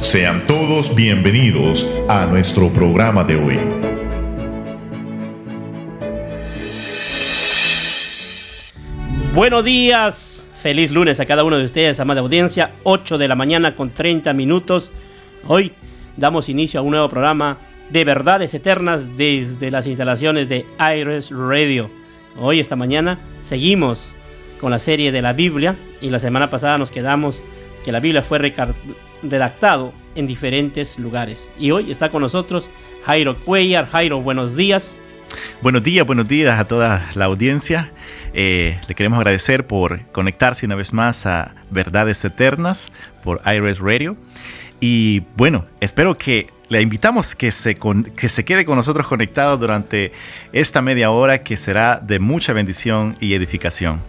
Sean todos bienvenidos a nuestro programa de hoy. Buenos días, feliz lunes a cada uno de ustedes, amada audiencia, 8 de la mañana con 30 minutos. Hoy damos inicio a un nuevo programa de verdades eternas desde las instalaciones de iRest Radio. Hoy, esta mañana, seguimos con la serie de la Biblia y la semana pasada nos quedamos que la Biblia fue redactado en diferentes lugares. Y hoy está con nosotros Jairo Cuellar. Jairo, buenos días. Buenos días a toda la audiencia. Le queremos agradecer por conectarse una vez más a Verdades Eternas por iRest Radio. Y bueno, espero que le invitamos que se quede con nosotros conectado durante esta media hora que será de mucha bendición y edificación.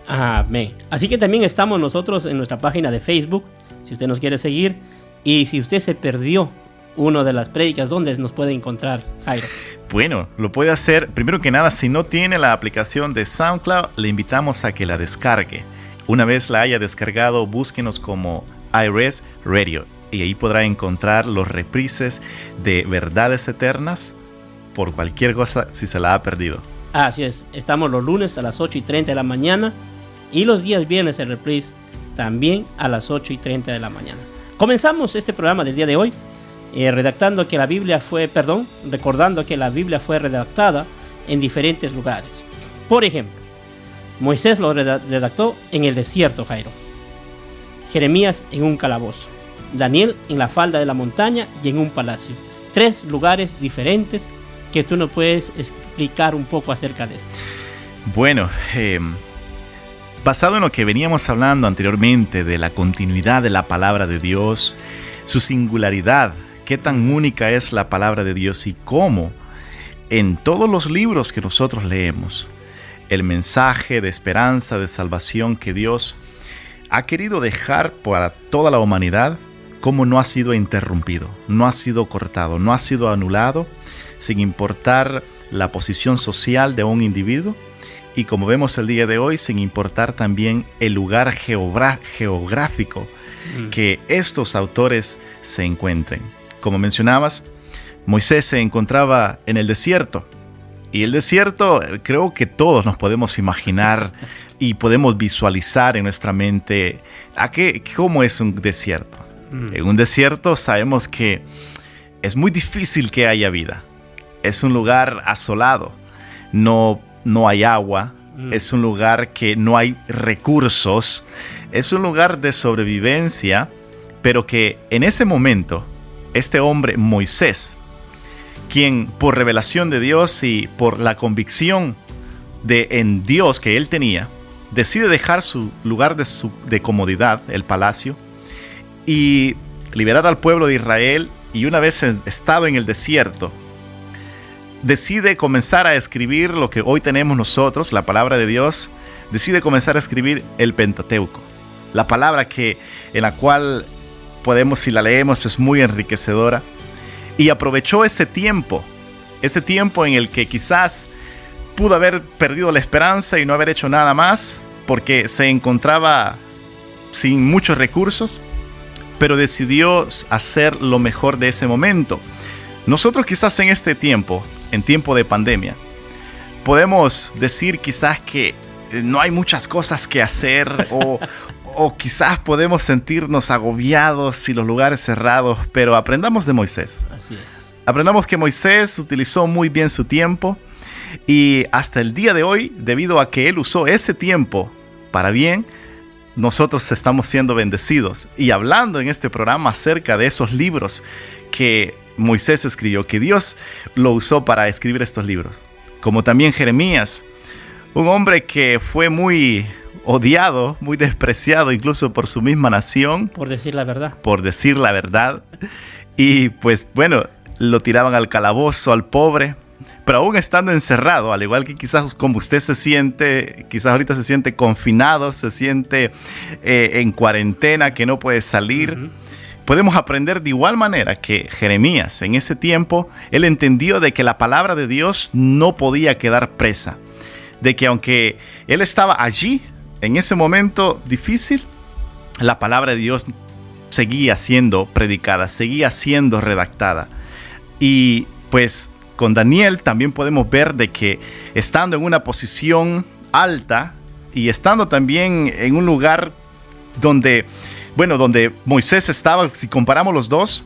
Amén. Así que también estamos nosotros en nuestra página de Facebook, si usted nos quiere seguir. Y si usted se perdió una de las prédicas, ¿dónde nos puede encontrar, Jairo? Bueno, lo puede hacer, primero que nada, si no tiene la aplicación de SoundCloud, le invitamos a que la descargue. Una vez la haya descargado, búsquenos como iRest Radio y ahí podrá encontrar los reprises de Verdades Eternas por cualquier cosa si se la ha perdido. Así es, estamos los lunes a las 8:30 de la mañana y los días viernes el reprise también a las 8:30 de la mañana. Comenzamos este programa del día de hoy recordando que la Biblia fue redactada en diferentes lugares. Por ejemplo, Moisés lo redactó en el desierto, Jairo. Jeremías en un calabozo. Daniel en la falda de la montaña y en un palacio. 3 lugares diferentes que tú nos puedes explicar un poco acerca de esto. Bueno, basado en lo que veníamos hablando anteriormente de la continuidad de la palabra de Dios, su singularidad, qué tan única es la palabra de Dios y cómo en todos los libros que nosotros leemos, el mensaje de esperanza, de salvación que Dios ha querido dejar para toda la humanidad, cómo no ha sido interrumpido, no ha sido cortado, no ha sido anulado, sin importar la posición social de un individuo. Y como vemos el día de hoy, sin importar también el lugar geográfico que estos autores se encuentren. Como mencionabas, Moisés se encontraba en el desierto. Y el desierto, creo que todos nos podemos imaginar y podemos visualizar en nuestra mente cómo es un desierto. En un desierto sabemos que es muy difícil que haya vida. Es un lugar asolado. No hay agua, es un lugar que no hay recursos, es un lugar de sobrevivencia, pero que en ese momento, este hombre Moisés, quien por revelación de Dios y por la convicción en Dios que él tenía, decide dejar su lugar de comodidad, el palacio, y liberar al pueblo de Israel, y una vez estado en el desierto, decide comenzar a escribir lo que hoy tenemos nosotros, la palabra de Dios. Decide comenzar a escribir el Pentateuco, la palabra en la cual podemos, si la leemos, es muy enriquecedora. Y aprovechó ese tiempo en el que quizás pudo haber perdido la esperanza y no haber hecho nada más, porque se encontraba sin muchos recursos, pero decidió hacer lo mejor de ese momento. Nosotros quizás en este tiempo, en tiempo de pandemia, podemos decir quizás que no hay muchas cosas que hacer o quizás podemos sentirnos agobiados y los lugares cerrados, pero aprendamos de Moisés. Así es. Aprendamos que Moisés utilizó muy bien su tiempo y hasta el día de hoy, debido a que él usó ese tiempo para bien, nosotros estamos siendo bendecidos. Y hablando en este programa acerca de esos libros que Moisés escribió, que Dios lo usó para escribir estos libros, como también Jeremías, un hombre que fue muy odiado, muy despreciado incluso por su misma nación. Por decir la verdad. Y pues bueno, lo tiraban al calabozo, al pobre, pero aún estando encerrado, al igual que quizás como usted se siente, quizás ahorita se siente confinado, se siente en cuarentena, que no puede salir. Podemos aprender de igual manera que Jeremías en ese tiempo, él entendió de que la palabra de Dios no podía quedar presa, de que aunque él estaba allí en ese momento difícil, la palabra de Dios seguía siendo predicada, seguía siendo redactada. Y pues con Daniel también podemos ver de que estando en una posición alta y estando también en un lugar donde Moisés estaba, si comparamos los dos,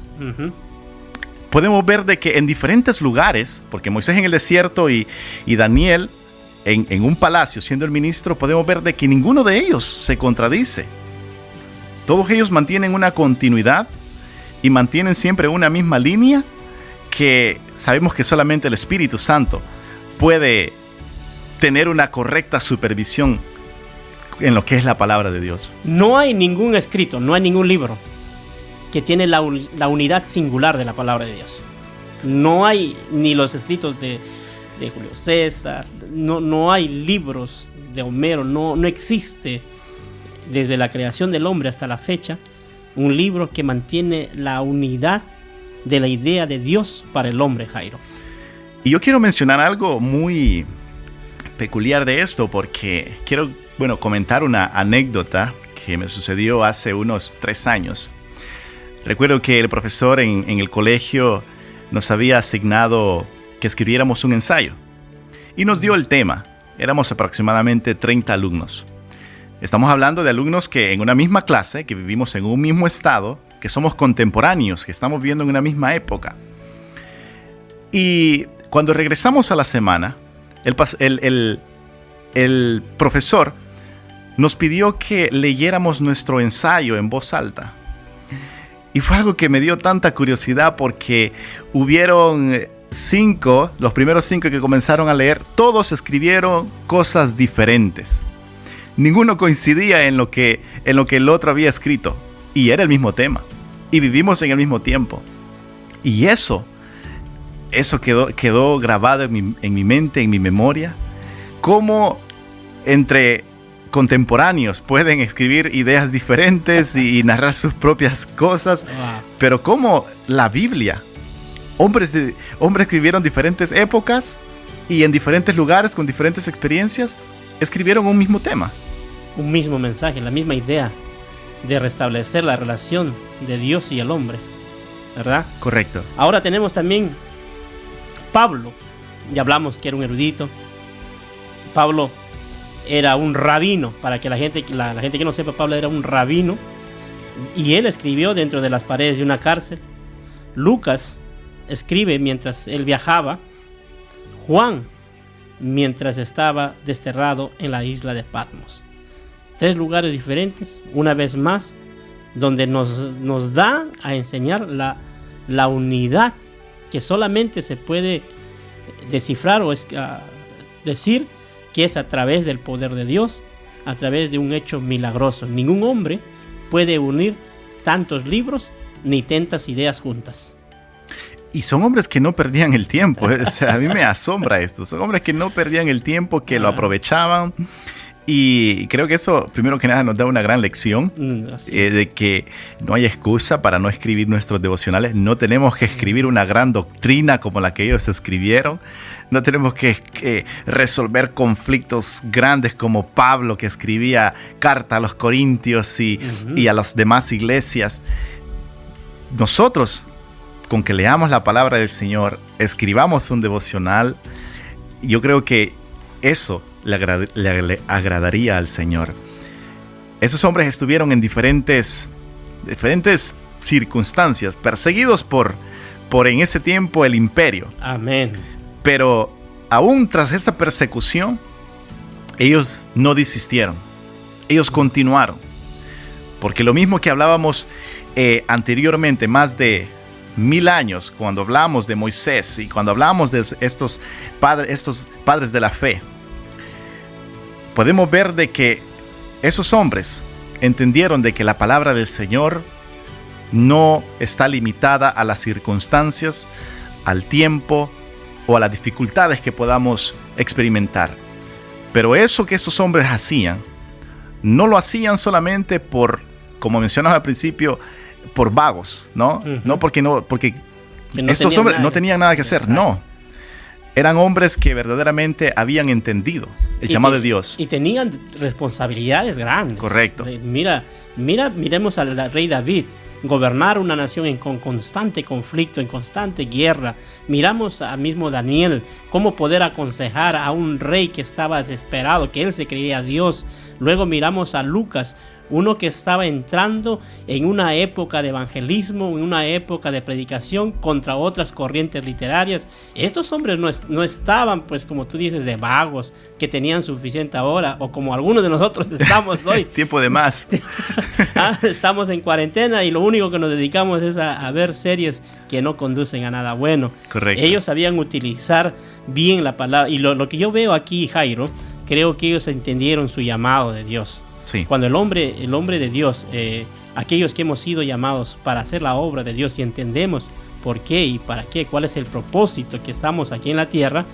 podemos ver de que en diferentes lugares, porque Moisés en el desierto y Daniel en un palacio siendo el ministro, podemos ver de que ninguno de ellos se contradice. Todos ellos mantienen una continuidad y mantienen siempre una misma línea que sabemos que solamente el Espíritu Santo puede tener una correcta supervisión en lo que es la palabra de Dios. No hay ningún escrito, no hay ningún libro que tiene la unidad singular de la palabra de Dios. No hay ni los escritos de Julio César, no hay libros de Homero, no existe desde la creación del hombre hasta la fecha un libro que mantiene la unidad de la idea de Dios para el hombre, Jairo. Y yo quiero mencionar algo muy peculiar de esto, porque quiero comentar una anécdota que me sucedió hace unos 3 años. Recuerdo que el profesor en el colegio nos había asignado que escribiéramos un ensayo y nos dio el tema. Éramos aproximadamente 30 alumnos. Estamos hablando de alumnos que en una misma clase, que vivimos en un mismo estado, que somos contemporáneos, que estamos viviendo en una misma época. Y cuando regresamos a la semana, el profesor nos pidió que leyéramos nuestro ensayo en voz alta. Y fue algo que me dio tanta curiosidad, porque hubieron los primeros 5 que comenzaron a leer, todos escribieron cosas diferentes. Ninguno coincidía en lo que el otro había escrito. Y era el mismo tema. Y vivimos en el mismo tiempo. Y eso quedó grabado en mi mente, en mi memoria. Cómo entre contemporáneos pueden escribir ideas diferentes y narrar sus propias cosas. Wow. Pero cómo la Biblia, hombres que vivieron diferentes épocas y en diferentes lugares con diferentes experiencias, escribieron un mismo tema. Un mismo mensaje, la misma idea de restablecer la relación de Dios y el hombre, ¿verdad? Correcto. Ahora tenemos también Pablo. Ya hablamos que era un erudito. Pablo era un rabino. Para que la gente que no sepa, Pablo era un rabino. Y él escribió dentro de las paredes de una cárcel. Lucas escribe mientras él viajaba. Juan, mientras estaba desterrado en la isla de Patmos. 3 lugares diferentes, una vez más, donde nos da a enseñar la unidad que solamente se puede descifrar o decir que es a través del poder de Dios, a través de un hecho milagroso. Ningún hombre puede unir tantos libros ni tantas ideas juntas. Y son hombres que no perdían el tiempo. O sea, a mí me asombra esto. Son hombres que no perdían el tiempo, que lo aprovechaban. Y creo que eso, primero que nada, nos da una gran lección de que no hay excusa para no escribir nuestros devocionales. No tenemos que escribir una gran doctrina como la que ellos escribieron. No tenemos que resolver conflictos grandes como Pablo, que escribía carta a los Corintios y a las demás iglesias. Nosotros, con que leamos la palabra del Señor, escribamos un devocional, yo creo que eso le agradaría al Señor. Esos hombres estuvieron en diferentes circunstancias, perseguidos por en ese tiempo el imperio. Amén. Pero aún tras esa persecución, ellos no desistieron. Ellos continuaron. Porque lo mismo que hablábamos anteriormente, más de 1000 años, cuando hablamos de Moisés y cuando hablamos de estos padres de la fe, podemos ver de que esos hombres entendieron de que la palabra del Señor no está limitada a las circunstancias, al tiempo o a las dificultades que podamos experimentar. Pero eso que esos hombres hacían, no lo hacían solamente por, como mencionaba al principio, por vagos, ¿no? No porque estos hombres no tenían nada que hacer. Exacto. No. Eran hombres que verdaderamente habían entendido el llamado de Dios. Y tenían responsabilidades grandes. Correcto. Miremos al rey David. gobernar una nación con constante conflicto, en constante guerra. Miramos a mismo Daniel, cómo poder aconsejar a un rey que estaba desesperado, que él se creía Dios. Luego miramos a Lucas, uno que estaba entrando en una época de evangelismo, en una época de predicación contra otras corrientes literarias. Estos hombres no estaban, pues como tú dices, de vagos, que tenían suficiente hora, o como algunos de nosotros estamos hoy. Tiempo de más. Estamos en cuarentena y lo único que nos dedicamos es a ver series que no conducen a nada bueno. Correcto. Ellos sabían utilizar bien la palabra. Y lo que yo veo aquí, Jairo, creo que ellos entendieron su llamado de Dios. Sí. Cuando el hombre de Dios, aquellos que hemos sido llamados para hacer la obra de Dios y entendemos por qué y para qué, cuál es el propósito que estamos aquí en la tierra,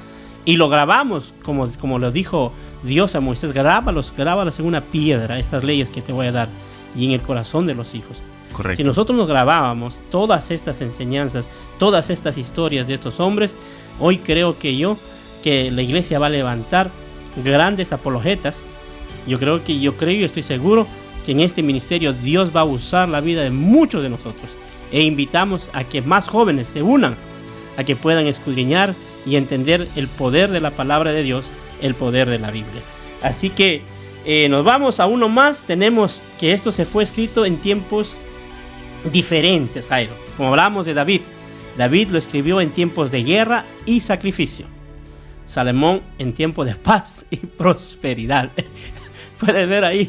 y lo grabamos, como lo dijo Dios a Moisés, grábalos en una piedra, estas leyes que te voy a dar, y en el corazón de los hijos. Correcto. Si nosotros nos grabábamos todas estas enseñanzas, todas estas historias de estos hombres, hoy creo que la iglesia va a levantar grandes apologetas. Yo creo y estoy seguro que en este ministerio Dios va a usar la vida de muchos de nosotros, e invitamos a que más jóvenes se unan, a que puedan escudriñar y entender el poder de la palabra de Dios, el poder de la Biblia. Así que nos vamos a uno más. Tenemos que esto se fue escrito en tiempos diferentes, Jairo. Como hablamos de David lo escribió en tiempos de guerra y sacrificio. Salomón en tiempo de paz y prosperidad. Puedes ver ahí,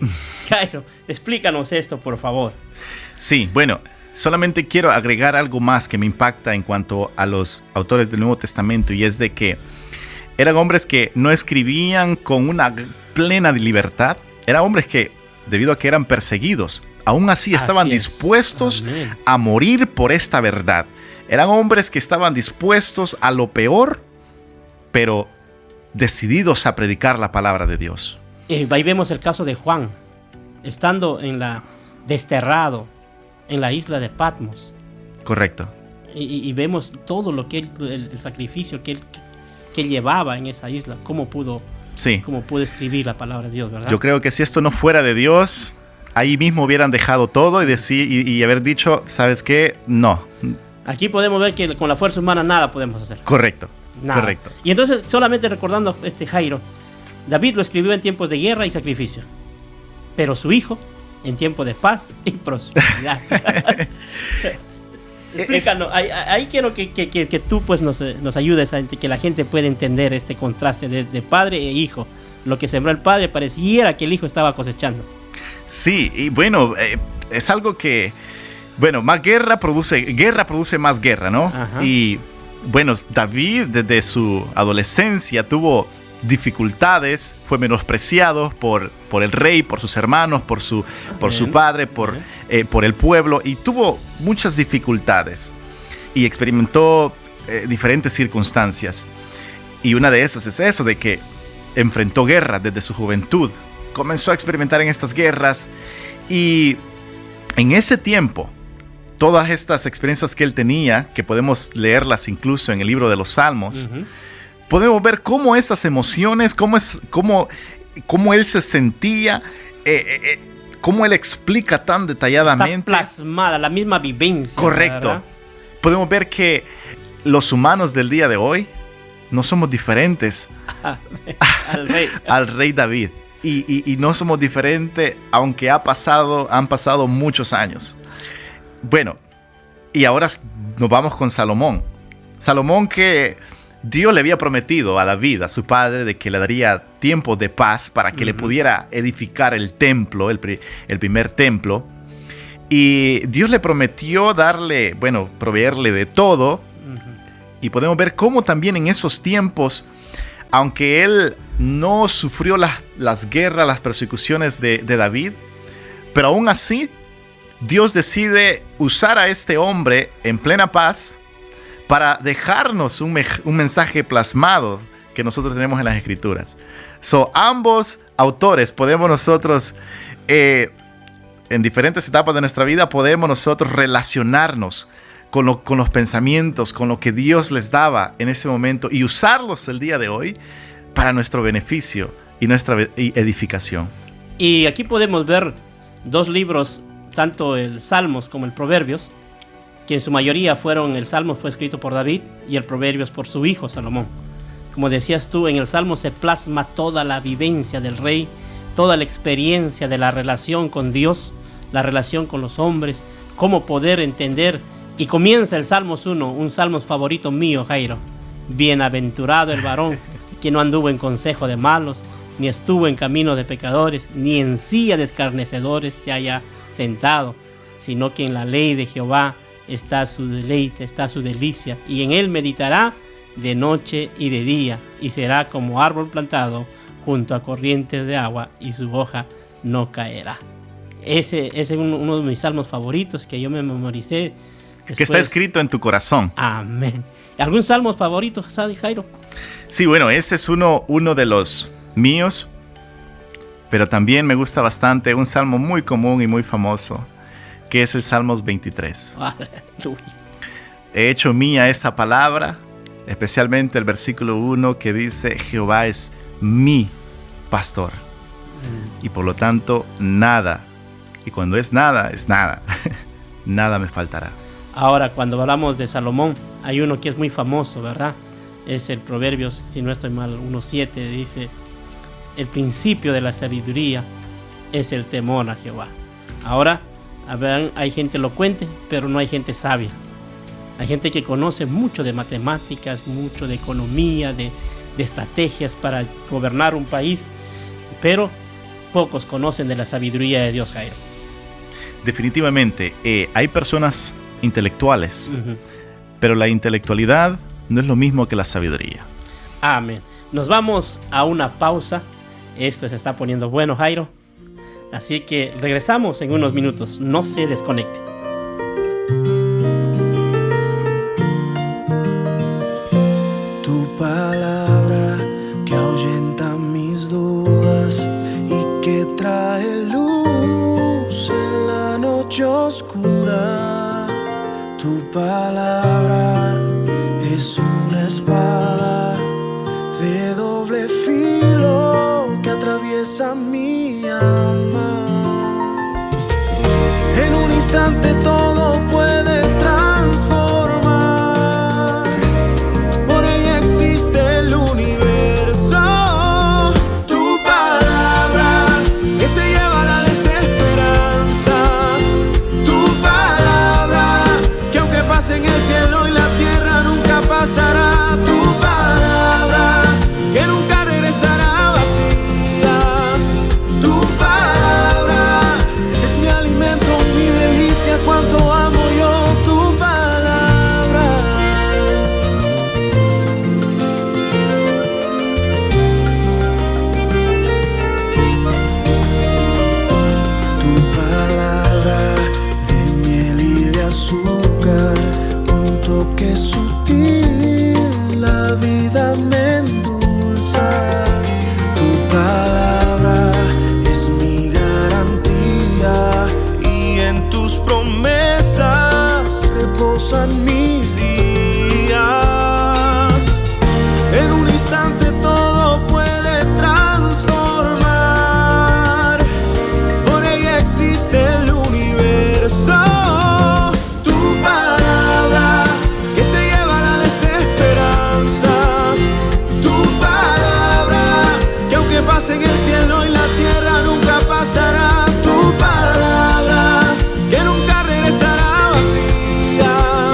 Jairo, explícanos esto, por favor. Sí, bueno, solamente quiero agregar algo más que me impacta en cuanto a los autores del Nuevo Testamento, y es de que eran hombres que no escribían con una plena libertad. Eran hombres que, debido a que eran perseguidos, aún así estaban dispuestos a morir por esta verdad. Eran hombres que estaban dispuestos a lo peor, pero decididos a predicar la palabra de Dios. Ahí vemos el caso de Juan, estando desterrado en la isla de Patmos. Correcto. Y vemos todo lo que el sacrificio que él llevaba en esa isla, cómo pudo escribir la palabra de Dios, ¿verdad? Yo creo que si esto no fuera de Dios, ahí mismo hubieran dejado todo y haber dicho, ¿sabes qué? No. Aquí podemos ver que con la fuerza humana nada podemos hacer. Correcto. Nada. Correcto. Y entonces, solamente recordando Jairo, David lo escribió en tiempos de guerra y sacrificio, pero su hijo en tiempos de paz y prosperidad. Explícanos, ahí quiero que tú pues nos ayudes a que la gente pueda entender este contraste de padre e hijo. Lo que sembró el padre pareciera que el hijo estaba cosechando. Sí, y bueno, es algo que, bueno, más guerra produce más guerra, ¿no? Ajá. Y bueno, David desde su adolescencia tuvo dificultades, fue menospreciado por el rey, por sus hermanos, por su padre, por el pueblo, y tuvo muchas dificultades y experimentó diferentes circunstancias, y una de esas es eso, de que enfrentó guerra desde su juventud, comenzó a experimentar en estas guerras, y en ese tiempo todas estas experiencias que él tenía, que podemos leerlas incluso en el libro de los Salmos, podemos ver cómo estas emociones, cómo él se sentía, cómo él explica tan detalladamente. Está plasmada, la misma vivencia. Correcto. ¿Verdad? Podemos ver que los humanos del día de hoy no somos diferentes al rey David. Y no somos diferentes, aunque han pasado muchos años. Bueno, y ahora nos vamos con Salomón. Salomón, que Dios le había prometido a David, a su padre, de que le daría tiempo de paz para que le pudiera edificar el templo, el primer templo. Y Dios le prometió proveerle de todo. Y podemos ver cómo también en esos tiempos, aunque él no sufrió las guerras, las persecuciones de David, pero aún así, Dios decide usar a este hombre en plena paz para dejarnos un mensaje plasmado que nosotros tenemos en las Escrituras. Ambos autores podemos nosotros, en diferentes etapas de nuestra vida, podemos nosotros relacionarnos con los pensamientos, con lo que Dios les daba en ese momento, y usarlos el día de hoy para nuestro beneficio y nuestra edificación. Y aquí podemos ver dos libros tanto el Salmos como el Proverbios, que en su mayoría el Salmos fue escrito por David y el Proverbios por su hijo Salomón. Como decías tú, en el Salmo se plasma toda la vivencia del rey, toda la experiencia de la relación con Dios, la relación con los hombres, cómo poder entender. Y comienza el Salmos 1, un salmo favorito mío, Jairo. Bienaventurado el varón que no anduvo en consejo de malos, ni estuvo en camino de pecadores, ni en silla de escarnecedores se haya sentado, sino que en la ley de Jehová está su deleite, está su delicia, y en él meditará de noche y de día, y será como árbol plantado junto a corrientes de agua, y su hoja no caerá. Ese es uno de mis salmos favoritos que yo me memoricé. Después. Que está escrito en tu corazón. Amén. ¿Algún salmo favorito, Jairo? Sí, bueno, ese es uno de los míos, pero también me gusta bastante un salmo muy común y muy famoso, que es el Salmos 23. Aleluya. He hecho mía esa palabra, especialmente el versículo 1 que dice: Jehová es mi pastor, y por lo tanto nada, y cuando es nada, nada me faltará. Ahora, cuando hablamos de Salomón, hay uno que es muy famoso, ¿verdad? Es el Proverbios, si no estoy mal, 1:7, dice: el principio de la sabiduría es el temor a Jehová. Ahora, hay gente elocuente, pero no hay gente sabia. Hay gente que conoce mucho de matemáticas, mucho de economía, de estrategias para gobernar un país, pero pocos conocen de la sabiduría de Dios, Jairo. Definitivamente, hay personas intelectuales, pero la intelectualidad no es lo mismo que la sabiduría. Amén. Nos vamos a una pausa. Esto se está poniendo bueno, Jairo. Así que regresamos en unos minutos. No se desconecte. Tu palabra que ahuyenta mis dudas y que trae luz en la noche oscura. Tu palabra es una espada de doble filo que atraviesa mi alma. En un instante todo puede transformar. Por ella existe el universo. Tu palabra que se lleva la desesperanza. Tu palabra que aunque pase en el cielo y la tierra nunca pasará. Tu palabra que nunca regresará vacía. Tu palabra es mi alimento, mi delicia, cuánto amo yo tu palabra. Tu palabra de miel y de azúcar, un toque sutil, la vida me endulza. Tu palabra es mi garantía y en tus promesas reposan mis días. En un instante todo puede transformar. Por ella existe el universo. Tu palabra que se lleva la desesperanza. Tu palabra que aunque pase en el cielo y la tierra nunca pasará. Tu palabra que nunca regresará vacía.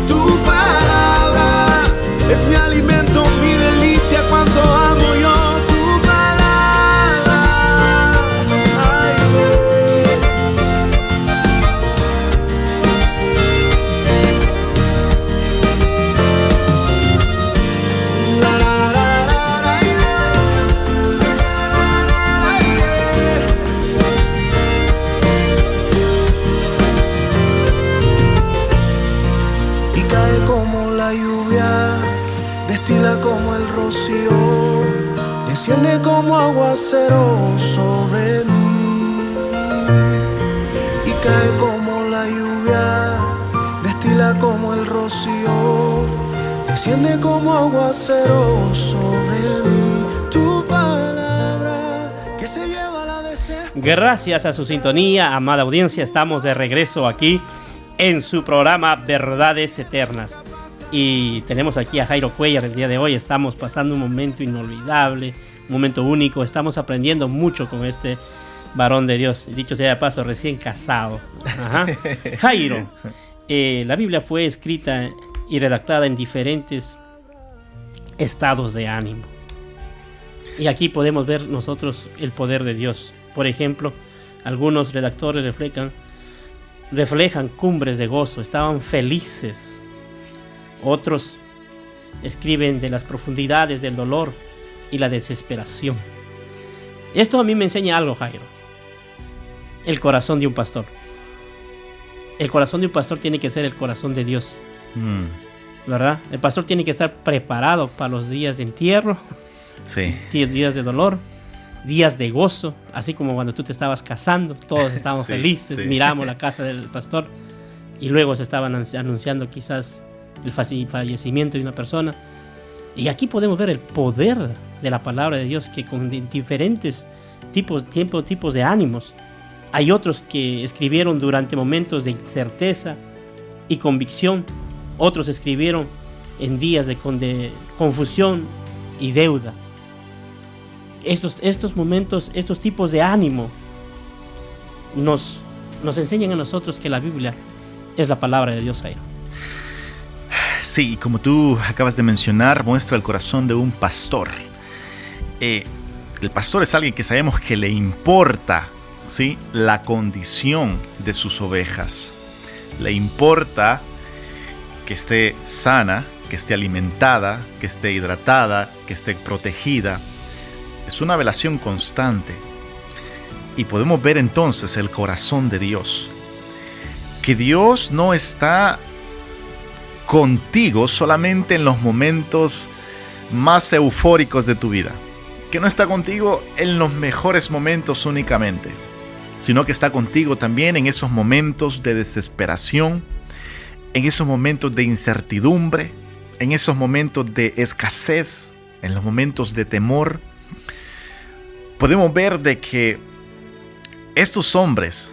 Tu palabra es mi alimento, mi delicia, cuánto amo yo tu palabra. Ay, la, la, la, la, la, y cae como la lluvia, destila como el rocío, desciende como aguacero sobre mí. Y cae como la lluvia, destila como el rocío, desciende como aguacero sobre mí. Tu palabra que se lleva la desesperación. Gracias a su sintonía, amada audiencia, estamos de regreso aquí en su programa Verdades Eternas. Y tenemos aquí a Jairo Cuellar el día de hoy. Estamos pasando un momento inolvidable, un momento único. Estamos aprendiendo mucho con este varón de Dios. Dicho sea de paso, recién casado. Ajá. Jairo, la Biblia fue escrita y redactada en diferentes estados de ánimo. Y aquí podemos ver nosotros el poder de Dios. Por ejemplo, algunos redactores reflejan cumbres de gozo, estaban felices. Otros escriben de las profundidades del dolor y la desesperación. Esto a mí me enseña algo, Jairo. El corazón de un pastor. El corazón de un pastor tiene que ser el corazón de Dios. ¿Verdad? El pastor tiene que estar preparado para los días de entierro, Sí. días de dolor, días de gozo, así como cuando tú te estabas casando, todos estábamos Sí, felices, sí. miramos la casa del pastor y luego se estaban anunciando quizás el fallecimiento de una persona. Y aquí podemos ver el poder de la palabra de Dios, que con diferentes tipos de ánimos. Hay otros que escribieron durante momentos de incerteza y convicción, otros escribieron en días de confusión y deuda. Estos momentos, estos tipos de ánimo nos enseñan a nosotros que la Biblia es la palabra de Dios, Jairo. Sí, como tú acabas de mencionar, muestra el corazón de un pastor. El pastor es alguien que sabemos que le importa, ¿sí?, la condición de sus ovejas. Le importa que esté sana, que esté alimentada, que esté hidratada, que esté protegida. Es una velación constante. Y podemos ver entonces el corazón de Dios. Que Dios no está contigo solamente en los momentos más eufóricos de tu vida. Que no está contigo en los mejores momentos únicamente, sino que está contigo también en esos momentos de desesperación, en esos momentos de incertidumbre, en esos momentos de escasez, en los momentos de temor. Podemos ver de que estos hombres,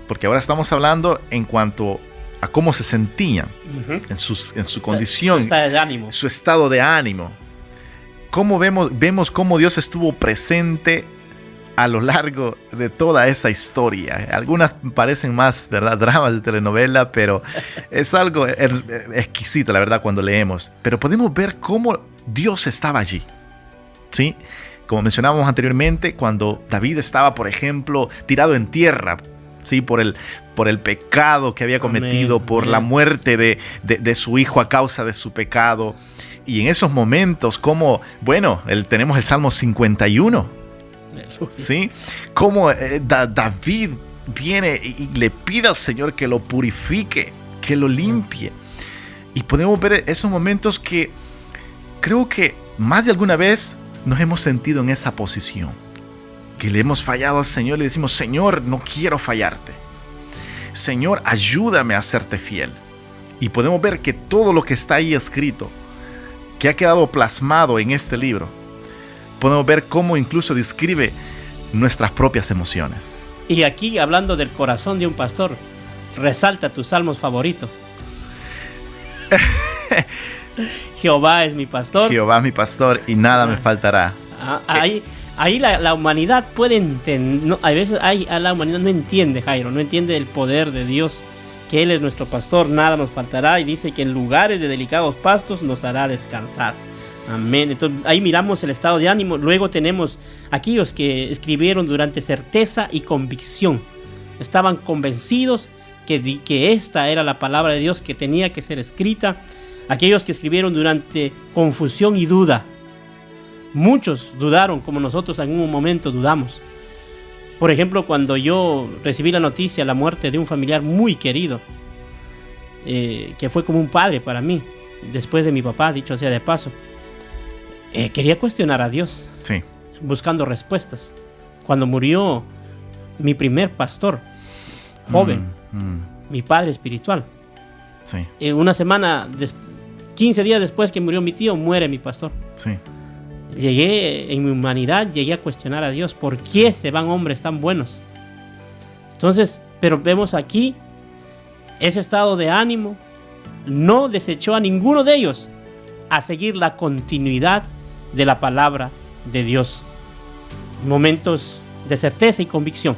porque ahora estamos hablando en cuanto a cómo se sentían, en su condición, su estado de ánimo. Cómo vemos cómo Dios estuvo presente a lo largo de toda esa historia. Algunas parecen más, ¿verdad?, dramas de telenovela, pero es algo exquisito, la verdad, cuando leemos. Pero podemos ver cómo Dios estaba allí, ¿sí? Como mencionábamos anteriormente, cuando David estaba, por ejemplo, tirado en tierra, ¿sí?, por el pecado que había cometido, por la muerte de su hijo a causa de su pecado. Y en esos momentos, como, bueno, tenemos el Salmo 51, ¿sí? Como David viene y le pide al Señor que lo purifique, que lo limpie. Y podemos ver esos momentos que creo que más de alguna vez nos hemos sentido en esa posición, que le hemos fallado al Señor y le decimos: Señor, no quiero fallarte. Señor, ayúdame a serte fiel. Y podemos ver que todo lo que está ahí escrito, que ha quedado plasmado en este libro, podemos ver cómo incluso describe nuestras propias emociones. Y aquí, hablando del corazón de un pastor, resalta tus salmos favoritos. Jehová es mi pastor. Jehová es mi pastor y nada me faltará. Ahí la humanidad puede entender. No, a veces la humanidad no entiende, Jairo, no entiende el poder de Dios, que Él es nuestro pastor, nada nos faltará, y dice que en lugares de delicados pastos nos hará descansar. Amén. Entonces ahí miramos el estado de ánimo. Luego tenemos aquellos que escribieron durante certeza y convicción. Estaban convencidos que esta era la palabra de Dios que tenía que ser escrita. Aquellos que escribieron durante confusión y duda. Muchos dudaron, como nosotros en un momento dudamos. Por ejemplo, cuando yo recibí la noticia de la muerte de un familiar muy querido, que fue como un padre para mí, después de mi papá, dicho sea de paso, quería cuestionar a Dios, Sí. buscando respuestas. Cuando murió mi primer pastor, joven, mi padre espiritual, Sí. una semana, 15 días después que murió mi tío, muere mi pastor. Sí. en mi humanidad, llegué a cuestionar a Dios. ¿Por qué se van hombres tan buenos? Entonces, pero vemos aquí, ese estado de ánimo no desechó a ninguno de ellos a seguir la continuidad de la palabra de Dios. Momentos de certeza y convicción.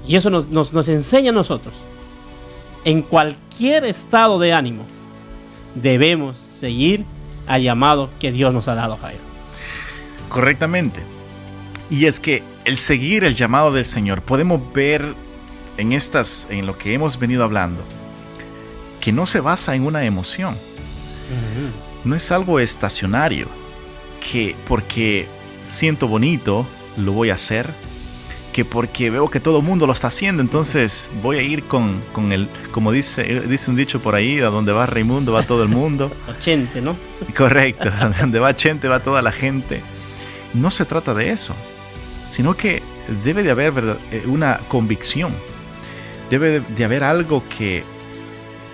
Y eso nos enseña a nosotros. En cualquier estado de ánimo debemos seguir al llamado que Dios nos ha dado, Jairo. Correctamente. Y es que el seguir el llamado del Señor, podemos ver en lo que hemos venido hablando, que no se basa en una emoción. No es algo estacionario, que porque siento bonito lo voy a hacer, que porque veo que todo el mundo lo está haciendo, entonces voy a ir con el, como dice un dicho por ahí, a donde va Raimundo va todo el mundo. 80, ¿no? Correcto, donde va gente va toda la gente. No se trata de eso, sino que debe de haber una convicción, debe de haber algo que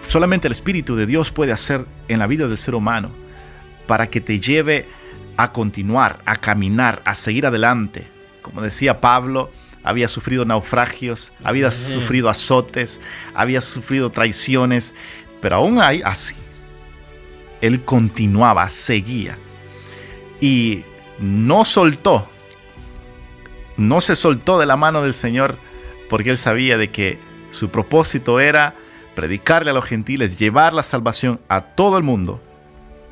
solamente el Espíritu de Dios puede hacer en la vida del ser humano para que te lleve a continuar, a caminar, a seguir adelante. Como decía Pablo, había sufrido naufragios, había sufrido azotes, había sufrido traiciones, pero aún así, él continuaba, seguía y no se soltó de la mano del Señor, porque él sabía de que su propósito era predicarle a los gentiles, llevar la salvación a todo el mundo.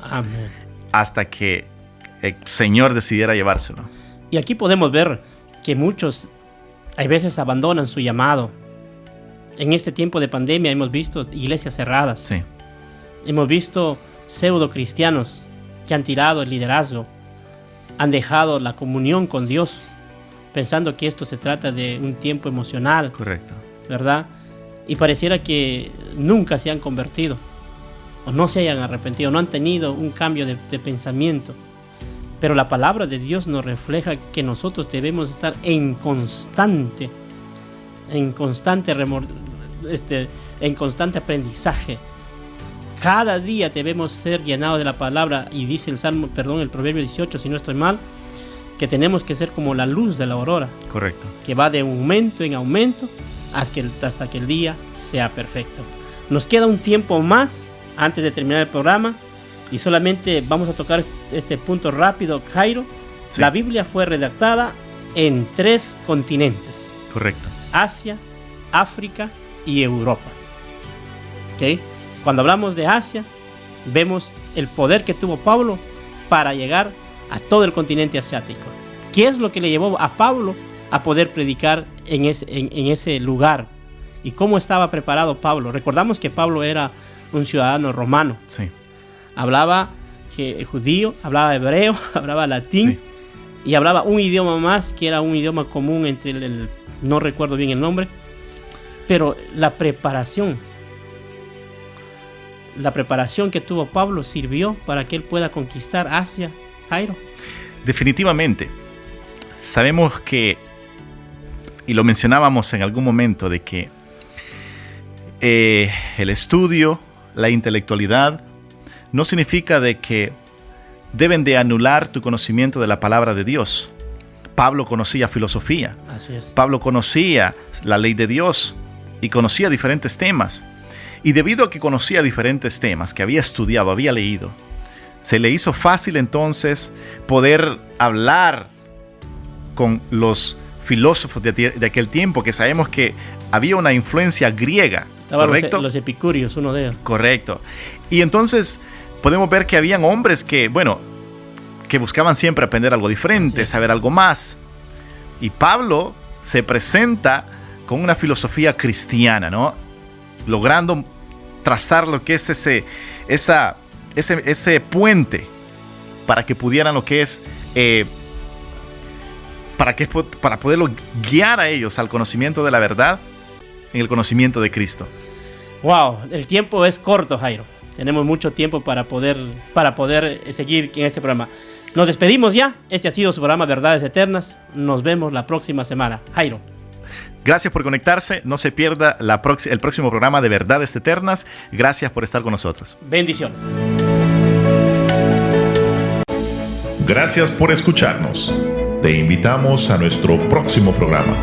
Amén. Hasta que el Señor decidiera llevárselo. Y aquí podemos ver que muchos a veces abandonan su llamado. En este tiempo de pandemia hemos visto iglesias cerradas. Sí. Hemos visto pseudo cristianos que han tirado el liderazgo, han dejado la comunión con Dios, pensando que esto se trata de un tiempo emocional. Correcto. ¿Verdad? Y pareciera que nunca se han convertido, o no se hayan arrepentido, no han tenido un cambio de pensamiento. Pero la palabra de Dios nos refleja que nosotros debemos estar en constante aprendizaje. Cada día debemos ser llenados de la palabra, y dice el Proverbio 18, si no estoy mal, que tenemos que ser como la luz de la aurora. Correcto. Que va de aumento en aumento hasta que el día sea perfecto. Nos queda un tiempo más antes de terminar el programa y solamente vamos a tocar este punto rápido, Jairo. Sí. La Biblia fue redactada en 3 continentes. Correcto. Asia, África y Europa. ¿Okay? Cuando hablamos de Asia, vemos el poder que tuvo Pablo para llegar a todo el continente asiático. ¿Qué es lo que le llevó a Pablo a poder predicar en ese lugar? ¿Y cómo estaba preparado Pablo? Recordamos que Pablo era un ciudadano romano. Sí. Hablaba judío, hablaba hebreo, hablaba latín, sí, y hablaba un idioma más, que era un idioma común entre no recuerdo bien el nombre, pero la preparación que tuvo Pablo sirvió para que él pueda conquistar Asia, Jairo. Definitivamente. Sabemos que, y lo mencionábamos en algún momento, de que el estudio, la intelectualidad, no significa de que deben de anular tu conocimiento de la palabra de Dios. Pablo conocía filosofía. Así es. Pablo conocía la ley de Dios y conocía diferentes temas. Y debido a que conocía diferentes temas, que había estudiado, había leído, se le hizo fácil entonces poder hablar con los filósofos de aquel tiempo, que sabemos que había una influencia griega. ¿Correcto? Los epicúreos, uno de ellos. Correcto. Y entonces podemos ver que habían hombres que buscaban siempre aprender algo diferente, saber algo más. Y Pablo se presenta con una filosofía cristiana, ¿no? Logrando trazar lo que es ese puente para que pudieran lo que es para poderlo guiar a ellos al conocimiento de la verdad, en el conocimiento de Cristo. Wow, el tiempo es corto, Jairo. Tenemos mucho tiempo para poder seguir en este programa. Nos despedimos ya. Este ha sido su programa Verdades Eternas. Nos vemos la próxima semana. Jairo. Gracias por conectarse. No se pierda el próximo programa de Verdades Eternas. Gracias por estar con nosotros. Bendiciones. Gracias por escucharnos. Te invitamos a nuestro próximo programa.